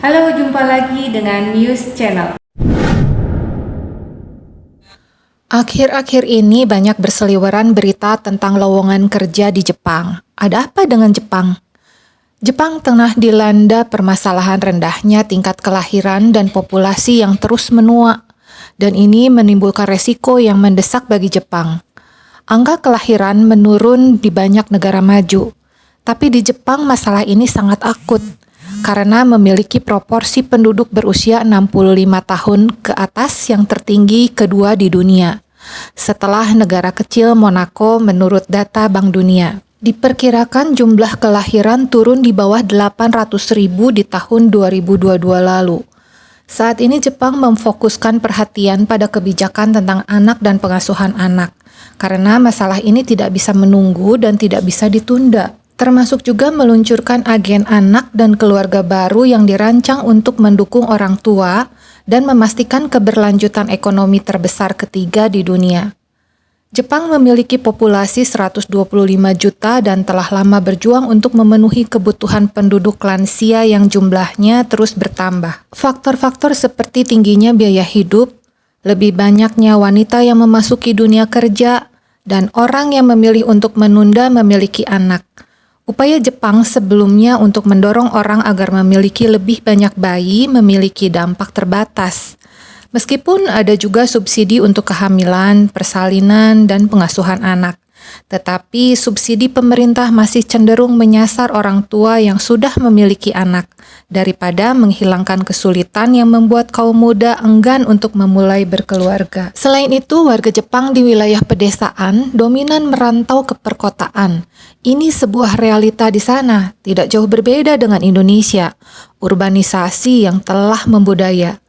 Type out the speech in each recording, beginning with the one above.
Halo, jumpa lagi dengan News Channel. Akhir-akhir ini banyak berseliweran berita tentang lowongan kerja di Jepang. Ada apa dengan Jepang? Jepang tengah dilanda permasalahan rendahnya tingkat kelahiran dan populasi yang terus menua, dan ini menimbulkan resiko yang mendesak bagi Jepang. Angka kelahiran menurun di banyak negara maju, tapi di Jepang masalah ini sangat akut karena memiliki proporsi penduduk berusia 65 tahun ke atas yang tertinggi kedua di dunia, setelah negara kecil Monaco menurut data Bank Dunia. Diperkirakan jumlah kelahiran turun di bawah 800.000 di tahun 2022 lalu. Saat ini Jepang memfokuskan perhatian pada kebijakan tentang anak dan pengasuhan anak, karena masalah ini tidak bisa menunggu dan tidak bisa ditunda. Termasuk juga meluncurkan agen anak dan keluarga baru yang dirancang untuk mendukung orang tua dan memastikan keberlanjutan ekonomi terbesar ketiga di dunia. Jepang memiliki populasi 125 juta dan telah lama berjuang untuk memenuhi kebutuhan penduduk lansia yang jumlahnya terus bertambah. Faktor-faktor seperti tingginya biaya hidup, lebih banyaknya wanita yang memasuki dunia kerja, dan orang yang memilih untuk menunda memiliki anak. Upaya Jepang sebelumnya untuk mendorong orang agar memiliki lebih banyak bayi memiliki dampak terbatas. Meskipun ada juga subsidi untuk kehamilan, persalinan, dan pengasuhan anak. Tetapi subsidi pemerintah masih cenderung menyasar orang tua yang sudah memiliki anak, daripada menghilangkan kesulitan yang membuat kaum muda enggan untuk memulai berkeluarga. Selain itu, warga Jepang di wilayah pedesaan dominan merantau ke perkotaan. Ini sebuah realita di sana, tidak jauh berbeda dengan Indonesia, urbanisasi yang telah membudaya.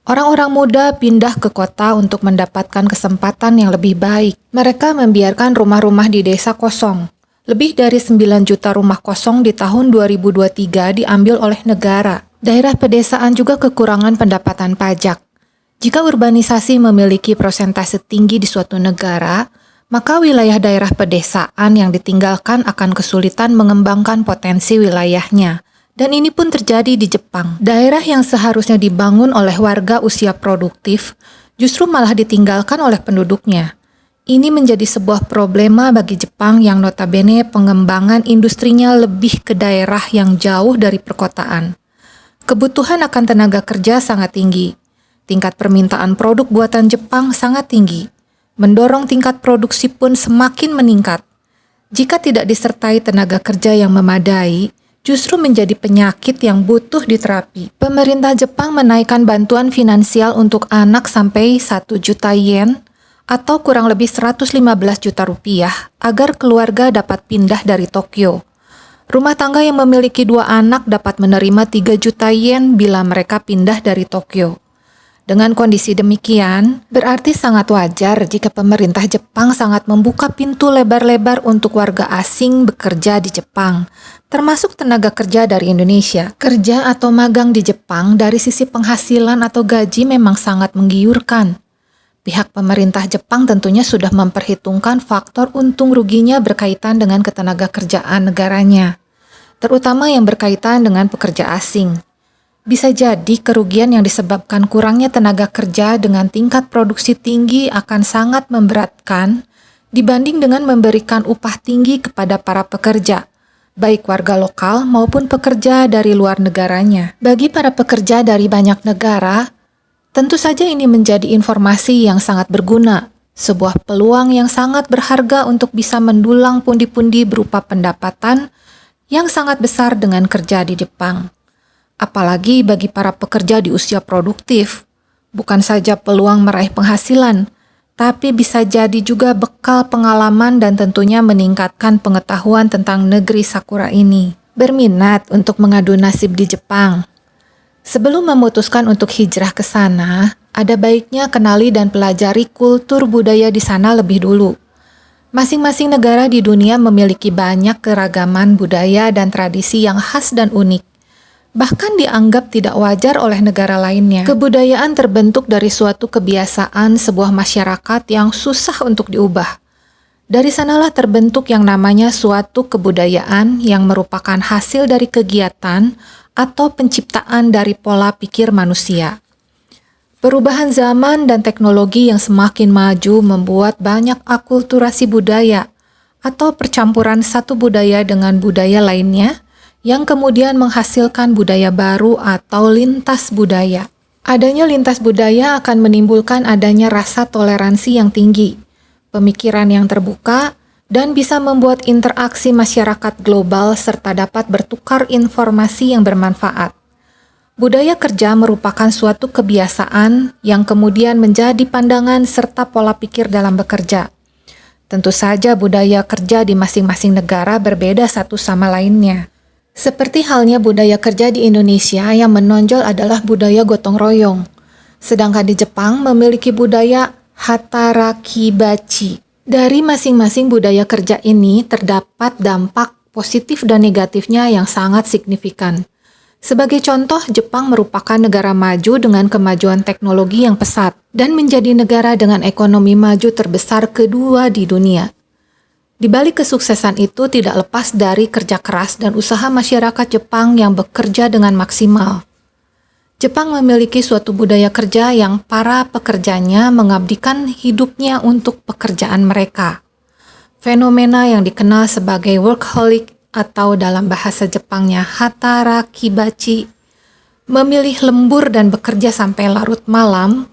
Orang-orang muda pindah ke kota untuk mendapatkan kesempatan yang lebih baik. Mereka membiarkan rumah-rumah di desa kosong. Lebih dari 9 juta rumah kosong di tahun 2023 diambil oleh negara. Daerah pedesaan juga kekurangan pendapatan pajak. Jika urbanisasi memiliki persentase tinggi di suatu negara, maka wilayah daerah pedesaan yang ditinggalkan akan kesulitan mengembangkan potensi wilayahnya. Dan ini pun terjadi di Jepang. Daerah yang seharusnya dibangun oleh warga usia produktif justru malah ditinggalkan oleh penduduknya. Ini menjadi sebuah problema bagi Jepang yang notabene pengembangan industrinya lebih ke daerah yang jauh dari perkotaan. Kebutuhan akan tenaga kerja sangat tinggi. Tingkat permintaan produk buatan Jepang sangat tinggi. Mendorong tingkat produksi pun semakin meningkat. Jika tidak disertai tenaga kerja yang memadai, justru menjadi penyakit yang butuh diterapi. Pemerintah Jepang menaikkan bantuan finansial untuk anak sampai 1 juta yen atau kurang lebih 115 juta rupiah agar keluarga dapat pindah dari Tokyo. Rumah tangga yang memiliki 2 anak dapat menerima 3 juta yen bila mereka pindah dari Tokyo. Dengan kondisi demikian, berarti sangat wajar jika pemerintah Jepang sangat membuka pintu lebar-lebar untuk warga asing bekerja di Jepang, termasuk tenaga kerja dari Indonesia. Kerja atau magang di Jepang dari sisi penghasilan atau gaji memang sangat menggiurkan. Pihak pemerintah Jepang tentunya sudah memperhitungkan faktor untung ruginya berkaitan dengan ketenaga kerjaan negaranya, terutama yang berkaitan dengan pekerja asing. Bisa jadi kerugian yang disebabkan kurangnya tenaga kerja dengan tingkat produksi tinggi akan sangat memberatkan dibanding dengan memberikan upah tinggi kepada para pekerja, baik warga lokal maupun pekerja dari luar negaranya. Bagi para pekerja dari banyak negara, tentu saja ini menjadi informasi yang sangat berguna, sebuah peluang yang sangat berharga untuk bisa mendulang pundi-pundi berupa pendapatan yang sangat besar dengan kerja di Jepang. Apalagi bagi para pekerja di usia produktif, bukan saja peluang meraih penghasilan, tapi bisa jadi juga bekal pengalaman dan tentunya meningkatkan pengetahuan tentang negeri Sakura ini. Berminat untuk mengadu nasib di Jepang? Sebelum memutuskan untuk hijrah ke sana, ada baiknya kenali dan pelajari kultur budaya di sana lebih dulu. Masing-masing negara di dunia memiliki banyak keragaman budaya dan tradisi yang khas dan unik. Bahkan dianggap tidak wajar oleh negara lainnya. Kebudayaan terbentuk dari suatu kebiasaan sebuah masyarakat yang susah untuk diubah. Dari sanalah terbentuk yang namanya suatu kebudayaan yang merupakan hasil dari kegiatan atau penciptaan dari pola pikir manusia. Perubahan zaman dan teknologi yang semakin maju membuat banyak akulturasi budaya atau percampuran satu budaya dengan budaya lainnya yang kemudian menghasilkan budaya baru atau lintas budaya. Adanya lintas budaya akan menimbulkan adanya rasa toleransi yang tinggi, pemikiran yang terbuka, dan bisa membuat interaksi masyarakat global serta dapat bertukar informasi yang bermanfaat. Budaya kerja merupakan suatu kebiasaan yang kemudian menjadi pandangan serta pola pikir dalam bekerja. Tentu saja budaya kerja di masing-masing negara berbeda satu sama lainnya. Seperti halnya budaya kerja di Indonesia yang menonjol adalah budaya gotong royong. Sedangkan di Jepang memiliki budaya hatarakibachi. Dari masing-masing budaya kerja ini terdapat dampak positif dan negatifnya yang sangat signifikan. Sebagai contoh, Jepang merupakan negara maju dengan kemajuan teknologi yang pesat dan menjadi negara dengan ekonomi maju terbesar kedua di dunia. Di balik kesuksesan itu tidak lepas dari kerja keras dan usaha masyarakat Jepang yang bekerja dengan maksimal. Jepang memiliki suatu budaya kerja yang para pekerjanya mengabdikan hidupnya untuk pekerjaan mereka. Fenomena yang dikenal sebagai workaholic atau dalam bahasa Jepangnya hatarakibachi, memilih lembur dan bekerja sampai larut malam,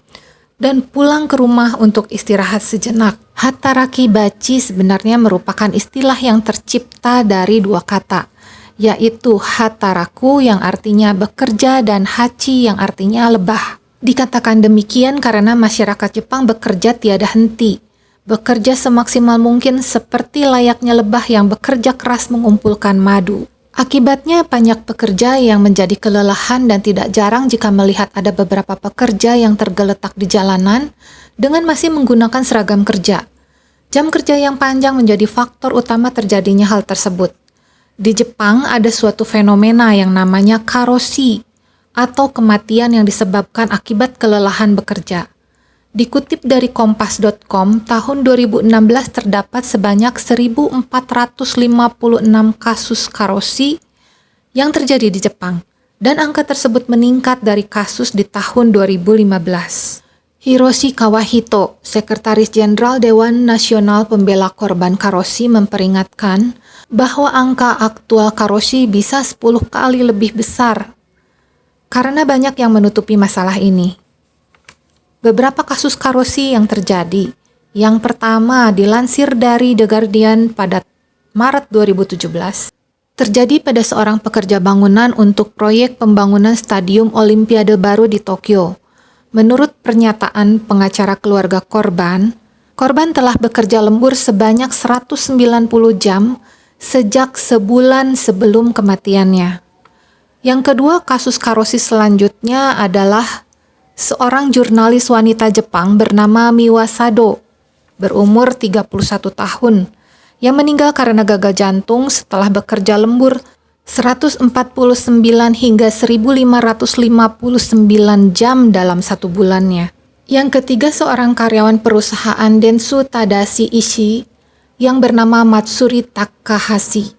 dan pulang ke rumah untuk istirahat sejenak. Hatarakibachi sebenarnya merupakan istilah yang tercipta dari dua kata, yaitu hataraku yang artinya bekerja dan hachi yang artinya lebah. Dikatakan demikian karena masyarakat Jepang bekerja tiada henti, bekerja semaksimal mungkin seperti layaknya lebah yang bekerja keras mengumpulkan madu. Akibatnya banyak pekerja yang menjadi kelelahan dan tidak jarang jika melihat ada beberapa pekerja yang tergeletak di jalanan dengan masih menggunakan seragam kerja. Jam kerja yang panjang menjadi faktor utama terjadinya hal tersebut. Di Jepang ada suatu fenomena yang namanya karoshi atau kematian yang disebabkan akibat kelelahan bekerja. Dikutip dari kompas.com, tahun 2016 terdapat sebanyak 1.456 kasus karoshi yang terjadi di Jepang, dan angka tersebut meningkat dari kasus di tahun 2015. Hiroshi Kawahito, Sekretaris Jenderal Dewan Nasional Pembela Korban Karoshi memperingatkan bahwa angka aktual karoshi bisa 10 kali lebih besar karena banyak yang menutupi masalah ini. Beberapa kasus karoshi yang terjadi. Yang pertama dilansir dari The Guardian pada Maret 2017. Terjadi pada seorang pekerja bangunan untuk proyek pembangunan stadium Olimpiade baru di Tokyo. Menurut pernyataan pengacara keluarga korban telah bekerja lembur sebanyak 190 jam sejak sebulan sebelum kematiannya. Yang kedua, kasus karoshi selanjutnya adalah seorang jurnalis wanita Jepang bernama Miwa Sado, berumur 31 tahun, yang meninggal karena gagal jantung setelah bekerja lembur 149 hingga 1.559 jam dalam satu bulannya. Yang ketiga, seorang karyawan perusahaan Dentsu Tadashi Ishii yang bernama Matsuri Takahashi,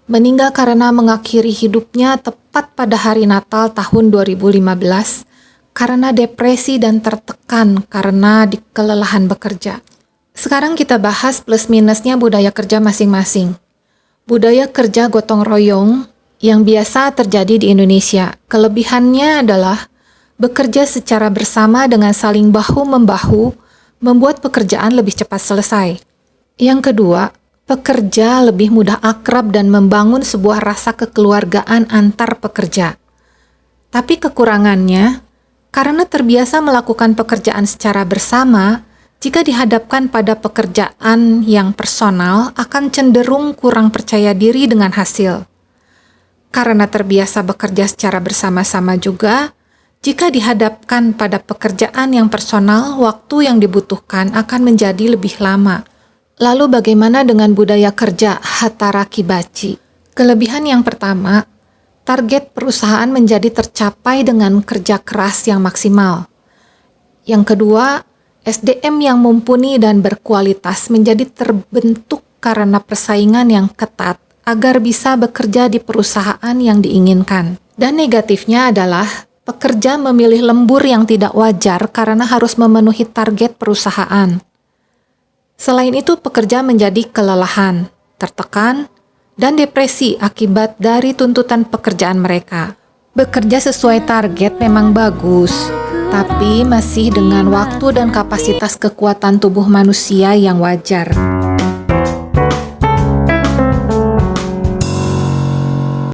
meninggal karena mengakhiri hidupnya tepat pada hari Natal tahun 2015, karena depresi dan tertekan karena kelelahan bekerja. Sekarang kita bahas plus minusnya budaya kerja masing-masing. Budaya kerja gotong royong yang biasa terjadi di Indonesia. Kelebihannya adalah bekerja secara bersama dengan saling bahu-membahu membuat pekerjaan lebih cepat selesai. Yang kedua, pekerja lebih mudah akrab dan membangun sebuah rasa kekeluargaan antar pekerja. Tapi kekurangannya, karena terbiasa melakukan pekerjaan secara bersama, jika dihadapkan pada pekerjaan yang personal akan cenderung kurang percaya diri dengan hasil. Karena terbiasa bekerja secara bersama-sama juga, jika dihadapkan pada pekerjaan yang personal, waktu yang dibutuhkan akan menjadi lebih lama. Lalu bagaimana dengan budaya kerja hatarakibachi? Kelebihan yang pertama, target perusahaan menjadi tercapai dengan kerja keras yang maksimal. Yang kedua, SDM yang mumpuni dan berkualitas menjadi terbentuk karena persaingan yang ketat agar bisa bekerja di perusahaan yang diinginkan. Dan negatifnya adalah pekerja memilih lembur yang tidak wajar karena harus memenuhi target perusahaan. Selain itu, pekerja menjadi kelelahan, tertekan, dan depresi akibat dari tuntutan pekerjaan mereka. Bekerja sesuai target memang bagus, tapi masih dengan waktu dan kapasitas kekuatan tubuh manusia yang wajar.